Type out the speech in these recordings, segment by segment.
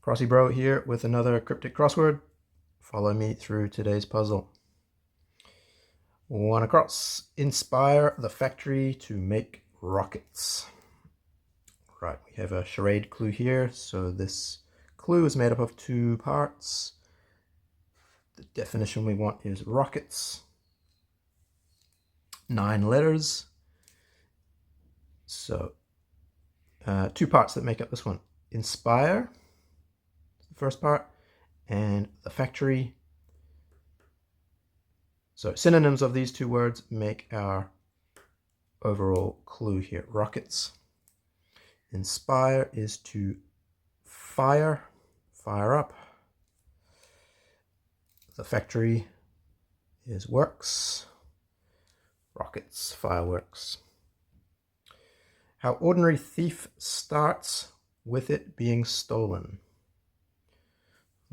Crossy Bro here with another cryptic crossword. Follow me through today's puzzle. One across. Inspire the factory to make rockets. Right, we have a charade clue here. So this clue is made up of two parts. The definition we want is rockets. 9 letters. So two parts that make up this one. Inspire, the first part, and the factory. So synonyms of these two words make our overall clue here. Rockets. Inspire is to fire up. The factory is works. Rockets, fireworks. How ordinary thief starts with it being stolen.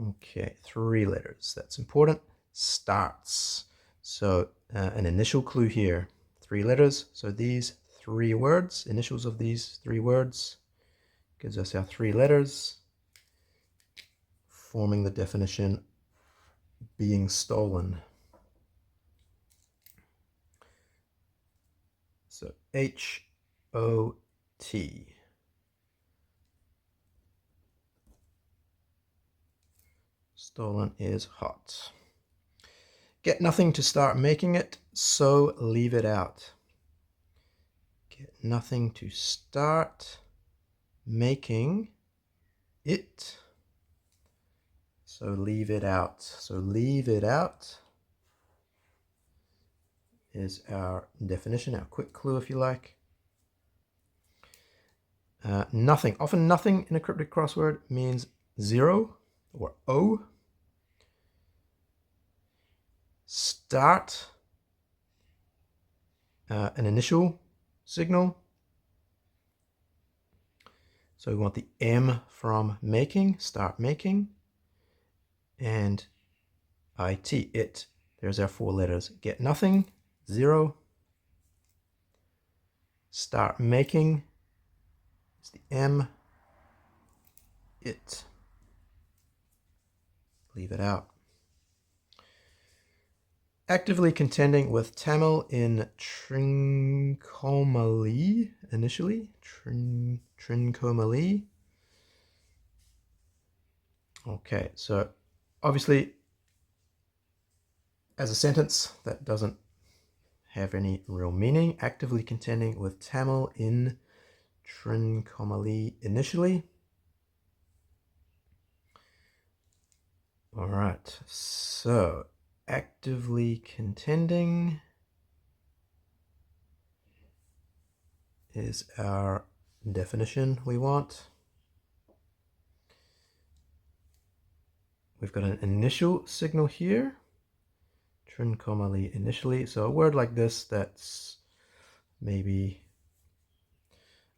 Okay, 3 letters. That's important. Starts. So an initial clue here. 3 letters. So these 3 words, initials of these 3 words, gives us our 3 letters, forming the definition being stolen. So H-O-T. Stolen is hot. Get nothing to start making it, so leave it out. Get nothing to start making it, so leave it out. So leave it out is our definition, our quick clue if you like. Nothing. Often nothing in a cryptic crossword means 0 or O. Start, an initial signal. So we want the M from making, start making, and IT, it. There's our 4 letters. Get nothing, 0. Start making, it's the M, it. Leave it out. Actively contending with Tamil in Trincomalee initially. Trincomalee. Okay, so obviously as a sentence that doesn't have any real meaning. Actively contending with Tamil in Trincomalee initially. All right, so actively contending is our definition we want. We've got an initial signal here. Trincomalee initially. So a word like this that's maybe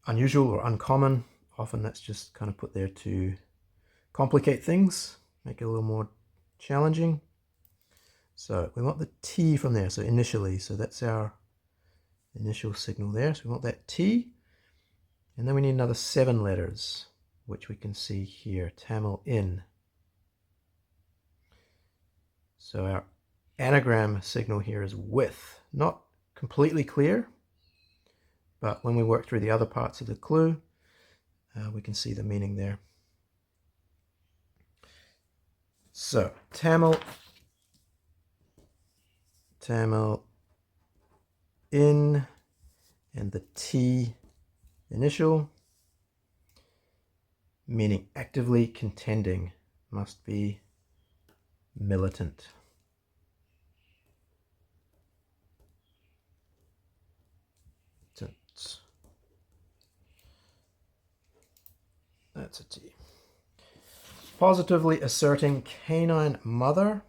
unusual or uncommon. Often that's just kind of put there to complicate things, make it a little more challenging. So we want the T from there, so initially. So that's our initial signal there. So we want that T. And then we need another 7 letters, which we can see here, Tamil in. So our anagram signal here is with. Not completely clear, but when we work through the other parts of the clue, we can see the meaning there. So Tamil in, and the T initial, meaning actively contending, must be militant. That's a T. Positively asserting canine mother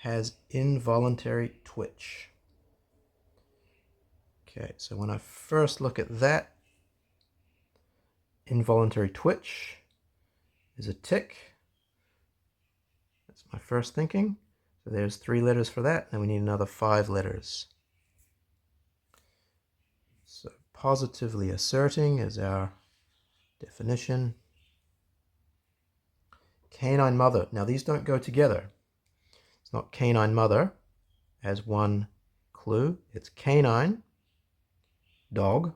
has involuntary twitch. Okay, so when I first look at that, involuntary twitch is a tick. That's my first thinking. So there's 3 letters for that, and we need another 5 letters. So positively asserting is our definition. canine mother. Now these don't go together. It's not canine mother as one clue. It's canine, dog,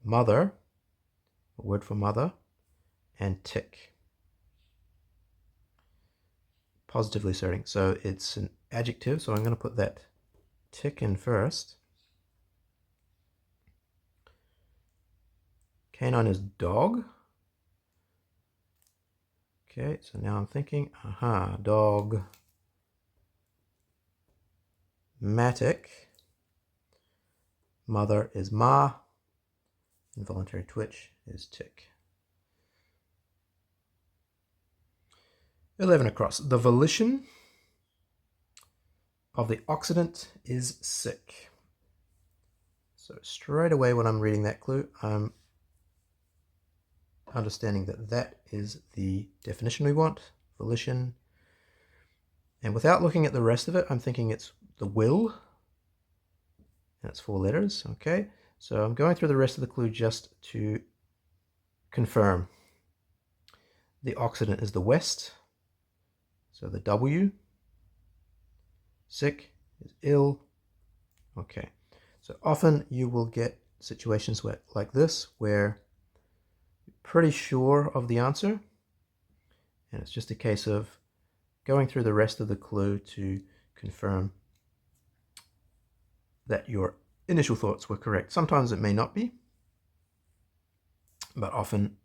mother, a word for mother, and tick. Positively asserting. So it's an adjective, so I'm going to put that tick in first. Canine is dog. Okay, so now I'm thinking, dog. Matic. Mother is ma. Involuntary twitch is tick. 11 across. The volition of the Occident is sick. So straight away when I'm reading that clue, I'm understanding that that is the definition we want, volition. And without looking at the rest of it, I'm thinking it's the will. That's 4 letters, okay? So I'm going through the rest of the clue just to confirm. The Occident is the West. So the W. Sick is ill. Okay. So often you will get situations like this where you're pretty sure of the answer. And it's just a case of going through the rest of the clue to confirm that your initial thoughts were correct. Sometimes it may not be, but often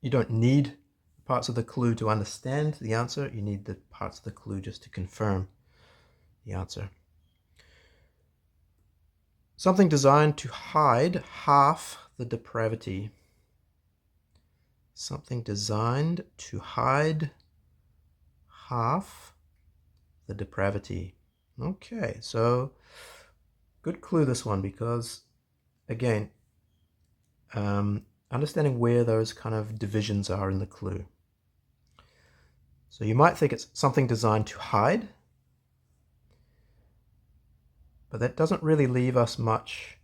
you don't need parts of the clue to understand the answer. You need the parts of the clue just to confirm the answer. Something designed to hide half the depravity. Something designed to hide half the depravity. Okay, so good clue this one, because again, understanding where those kind of divisions are in the clue. So you might think it's something designed to hide, but that doesn't really leave us much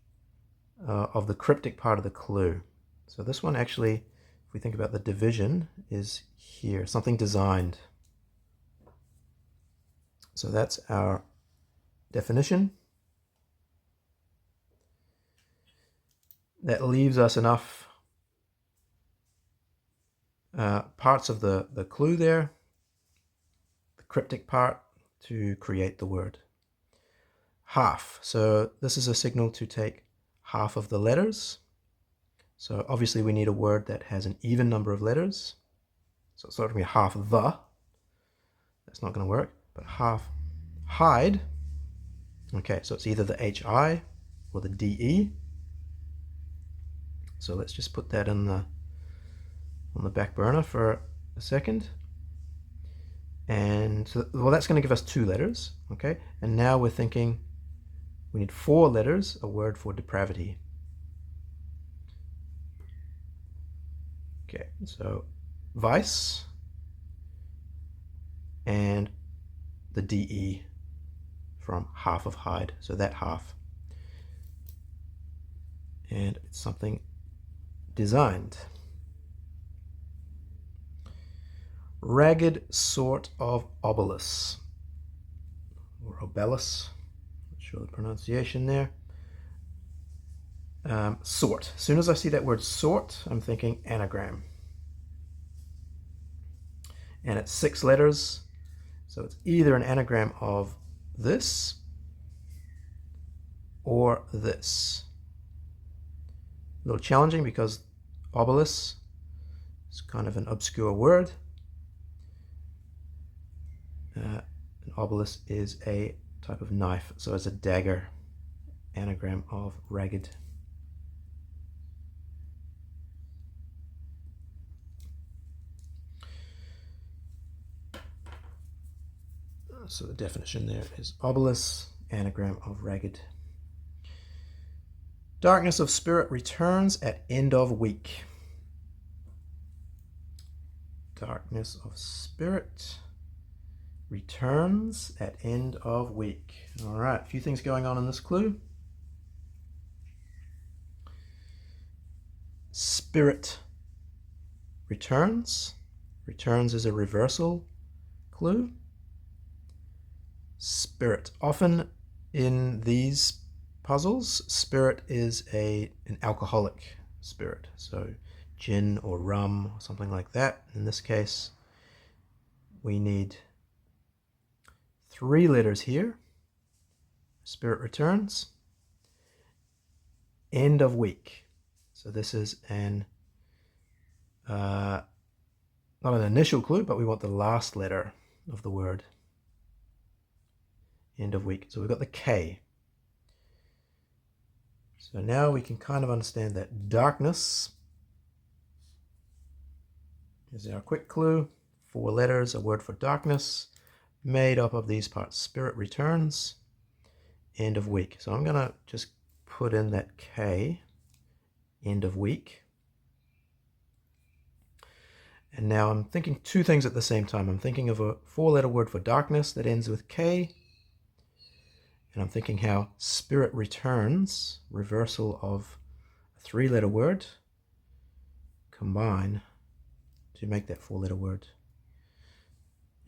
of the cryptic part of the clue. So this one actually, if we think about the division, is here, something designed. So that's our definition. That leaves us enough parts of the clue there, the cryptic part, to create the word. Half. So this is a signal to take half of the letters. So obviously we need a word that has an even number of letters. So it's not going to be half the. That's not going to work. But half hide. Okay, so it's either the HI or the DE. So let's just put that on the back burner for a second. And so, well, that's going to give us 2 letters. Okay, and now we're thinking we need 4 letters, a word for depravity. Okay, so vice and the DE from half of hide, so that half. And it's something designed. Ragged sort of obelus, or obelus, not sure the pronunciation there. Sort. As soon as I see that word sort, I'm thinking anagram. And it's 6 letters, so it's either an anagram of this or this. A little challenging because obelus is kind of an obscure word. An obelus is a type of knife, so it's a dagger, anagram of ragged. So the definition there is obelus, anagram of ragged. Darkness of spirit returns at end of week. Darkness of spirit returns at end of week. All right, a few things going on in this clue. Spirit returns. Returns is a reversal clue. Spirit. Often in these puzzles, spirit is an alcoholic spirit. So gin or rum or something like that. In this case, we need 3 letters here. Spirit returns. End of week. So this is not an initial clue, but we want the last letter of the word. End of week. So we've got the K. So now we can kind of understand that darkness is our quick clue. 4 letters, a word for darkness, made up of these parts. Spirit returns, end of week. So I'm going to just put in that K, end of week. And now I'm thinking 2 things at the same time. I'm thinking of a 4-letter word for darkness that ends with K. And I'm thinking how spirit returns, reversal of a 3-letter word, combine to make that 4-letter word.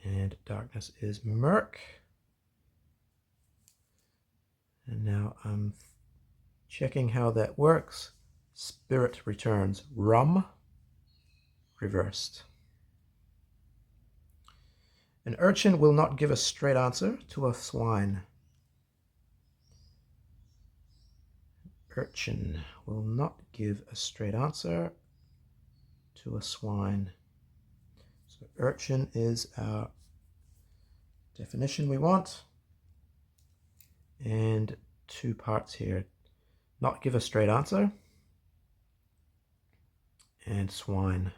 And darkness is murk. And now I'm checking how that works. Spirit returns, rum, reversed. An urchin will not give a straight answer to a swine. Urchin will not give a straight answer to a swine. So urchin is our definition we want. And 2 parts here. Not give a straight answer. And swine.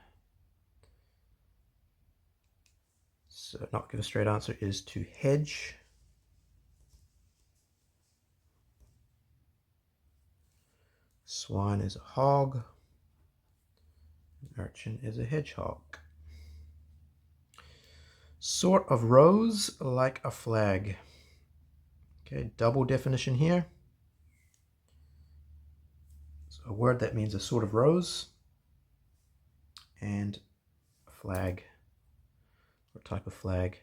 So not give a straight answer is to hedge. Swine is a hog. Urchin is a hedgehog. Sort of rose like a flag. Okay, double definition here. So a word that means a sort of rose and a flag, or type of flag.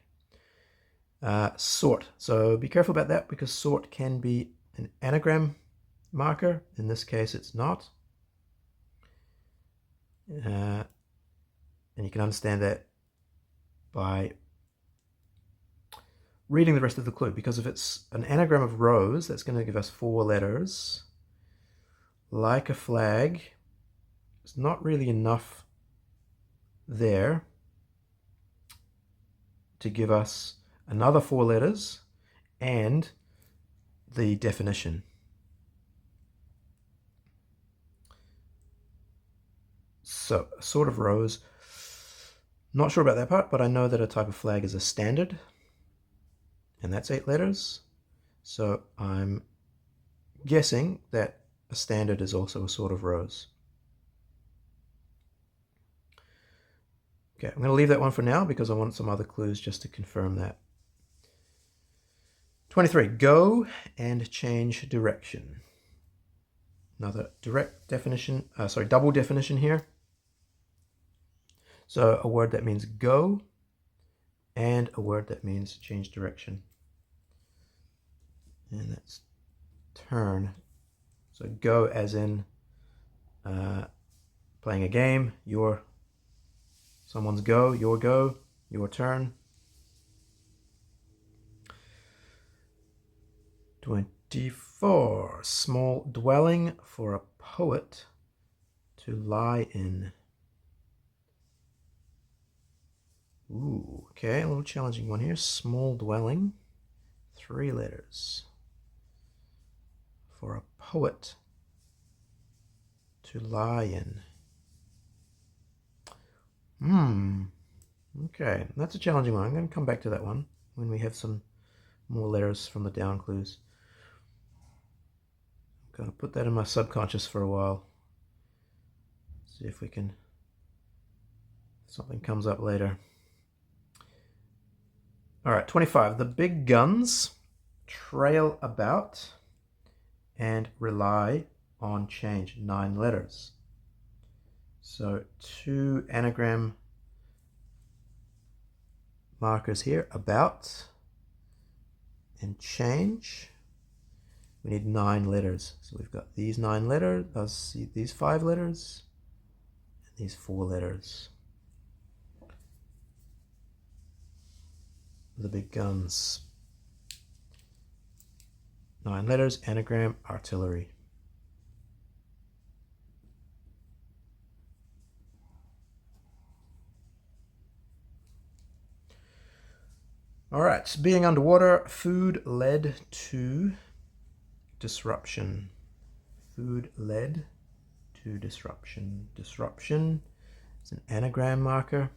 Sort. So be careful about that because sort can be an anagram marker. In this case, it's not. And you can understand that by reading the rest of the clue, because if it's an anagram of rose, that's going to give us 4 letters. Like a flag, it's not really enough there to give us another 4 letters and the definition. So, sort of rose. Not sure about that part, but I know that a type of flag is a standard, and that's 8 letters. So I'm guessing that a standard is also a sort of rose. Okay, I'm going to leave that one for now because I want some other clues just to confirm that. 23, go and change direction. Another double definition here. So a word that means go and a word that means change direction. And that's turn. So go as in playing a game, someone's go, your turn. 24, small dwelling for a poet to lie in. Ooh, okay, a little challenging one here. Small dwelling, 3 letters. For a poet to lie in. Okay, that's a challenging one. I'm going to come back to that one when we have some more letters from the down clues. I'm going to put that in my subconscious for a while. See if something comes up later. All right, 25. The big guns trail about and rely on change. 9 letters. So 2 anagram markers here, about and change. We need 9 letters. So we've got these 9 letters, these 5 letters, and these 4 letters. The big guns. 9 letters, anagram, artillery. All right, being underwater, food led to disruption. Food led to disruption. Disruption is an anagram marker.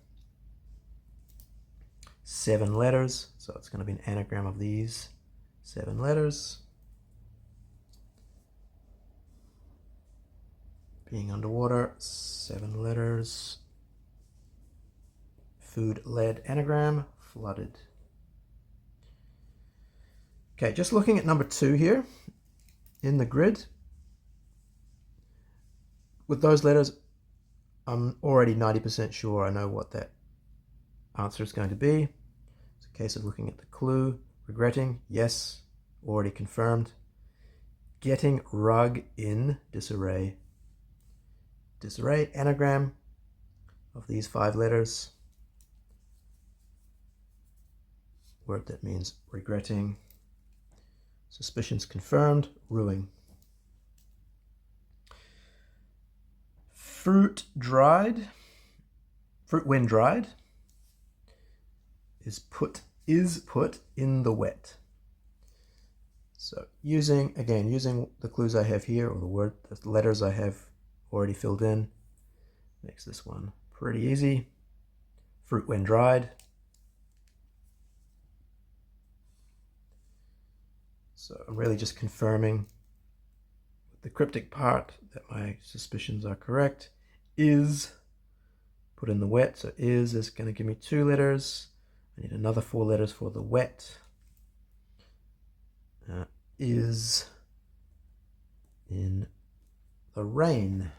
7 letters, so it's going to be an anagram of these 7 letters. Being underwater, 7 letters. Food led anagram, flooded. Okay, just looking at number 2 here in the grid. With those letters, I'm already 90% sure I know what that answer is going to be. It's a case of looking at the clue. Regretting, yes, already confirmed. Getting rug in disarray. Disarray, anagram of these 5 letters. Word that means regretting. Suspicions confirmed, ruing. Fruit dried. Fruit when dried is put in the wet. So using the clues I have here, or the letters I have already filled in, makes this one pretty easy. Fruit when dried. So I'm really just confirming with the cryptic part that my suspicions are correct. Is put in the wet, so is going to give me 2 letters. I need another 4 letters for the wet. Is in the rain.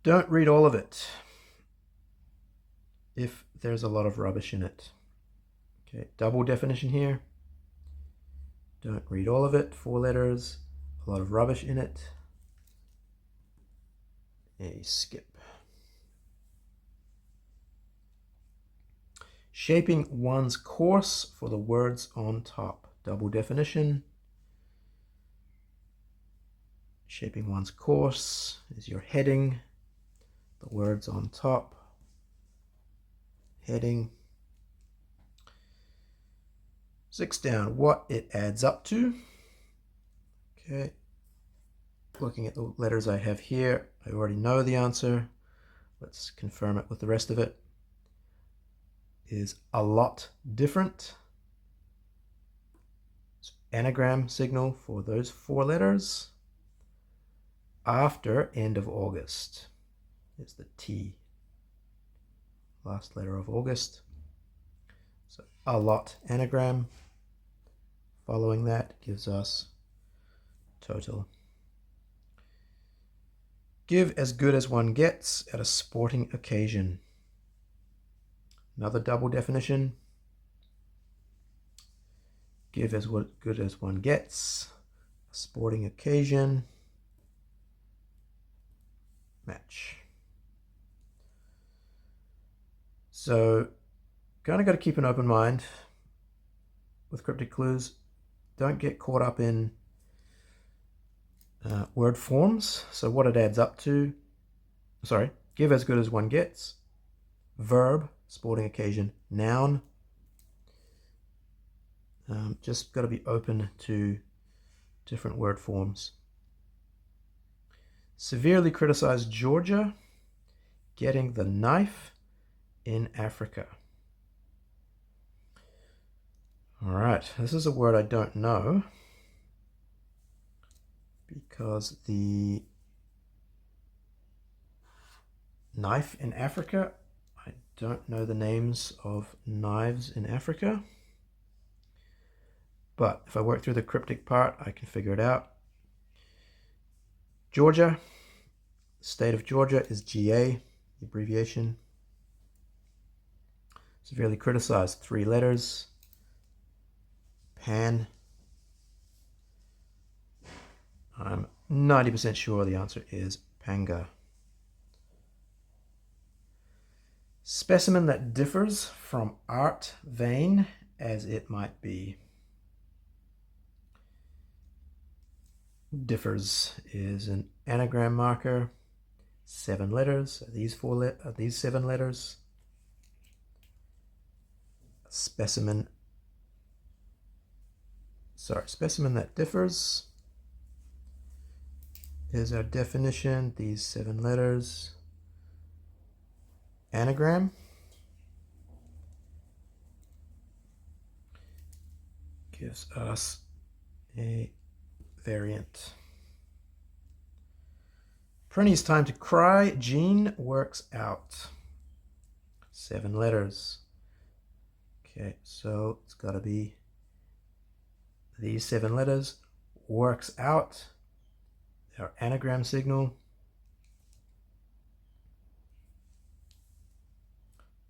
Don't read all of it if there's a lot of rubbish in it. Okay, double definition here. Don't read all of it, 4 letters, a lot of rubbish in it. A skip. Shaping one's course for the words on top. Double definition. Shaping one's course is your heading. The words on top. Heading. 6 down, what it adds up to. Okay. Looking at the letters I have here, I already know the answer. Let's confirm it with the rest of it. Is a lot different. It's anagram signal for those 4 letters. After end of August is the T. Last letter of August. So a lot anagram. Following that gives us total. Give as good as one gets at a sporting occasion. Another double definition. Give as good as one gets. A sporting occasion. Match. So, kind of got to keep an open mind with cryptic clues. Don't get caught up in word forms. So what it adds up to, give as good as one gets. Verb, sporting occasion, noun. Just got to be open to different word forms. Severely criticized Georgia getting the knife in Africa. All right, this is a word I don't know because the knife in Africa, I don't know the names of knives in Africa. But if I work through the cryptic part, I can figure it out. Georgia, State of Georgia is GA, the abbreviation. Severely criticized, 3 letters. Pan. I'm 90% sure the answer is panga. Specimen that differs from art vein as it might be. Differs is an anagram marker. 7 letters. Are these 7 letters? Specimen that differs is our definition. These 7 letters. Anagram gives us a variant. Prinny's time to cry. Jean works out. 7 letters. Okay, so it's got to be these 7 letters. Works out. Our anagram signal.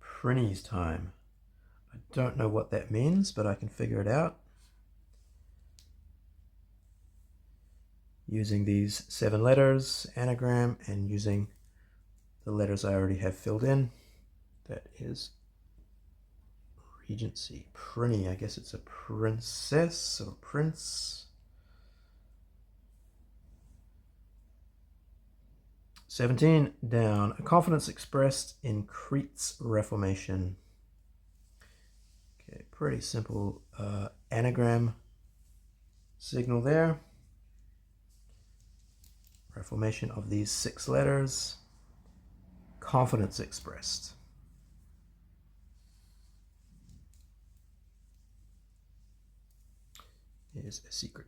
Prinny's time. I don't know what that means, but I can figure it out. Using these 7 letters, anagram, and using the letters I already have filled in. That is Regency. Prinny, I guess it's a princess or prince. 17 down. A confidence expressed in Crete's Reformation. Okay, pretty simple anagram signal there. Reformation of these 6 letters. Confidence expressed. Is a secret.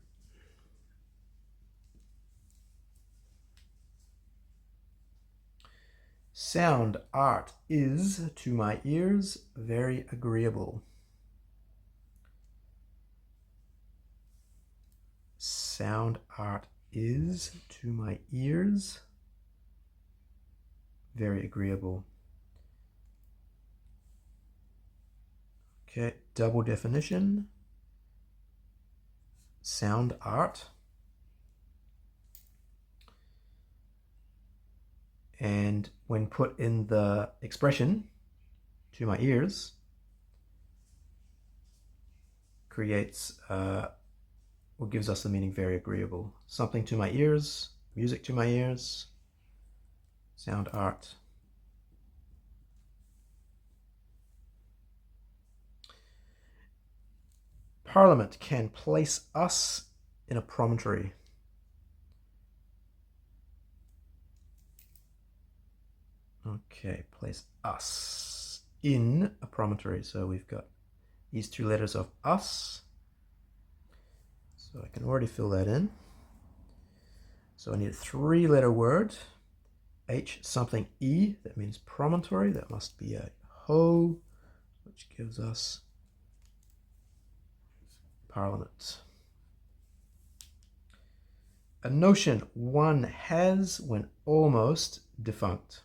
Sound art is, to my ears, very agreeable. Sound art is, to my ears, very agreeable. Okay, double definition. Sound art. And when put in the expression, to my ears, creates what gives us the meaning very agreeable. Something to my ears, music to my ears, sound art. Parliament can place us in a promontory. Okay, place us in a promontory. So we've got these 2 letters of us. So I can already fill that in. So I need a 3-letter word. H something E, that means promontory. That must be a ho, which gives us Parliament. A notion one has when almost defunct.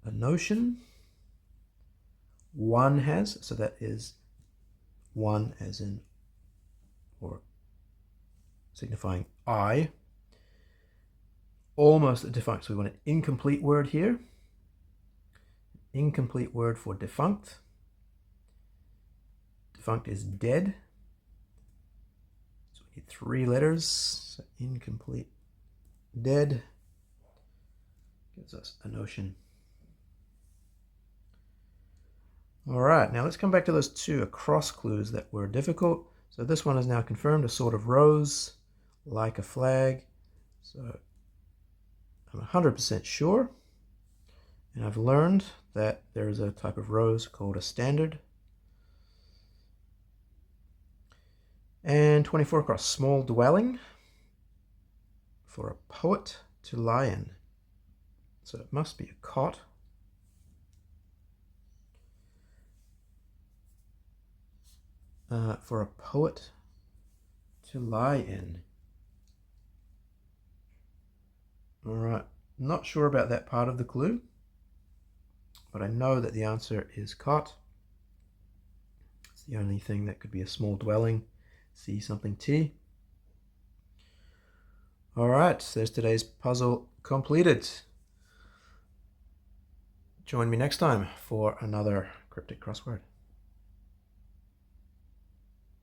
A notion one has, so that is one as in, or signifying I. Almost defunct, so we want an incomplete word here. Incomplete word for defunct. Defunct is dead. So we need 3 letters. So incomplete, dead, gives us a notion. All right, now let's come back to those 2 across clues that were difficult. So this one is now confirmed, a sort of rose, like a flag. So I'm 100% sure. And I've learned that there is a type of rose called a standard. And 24 across, small dwelling for a poet to lie in. So it must be a cot. For a poet to lie in. All right, not sure about that part of the clue, but I know that the answer is cot. It's the only thing that could be a small dwelling. C something T. All right, there's today's puzzle completed. Join me next time for another cryptic crossword.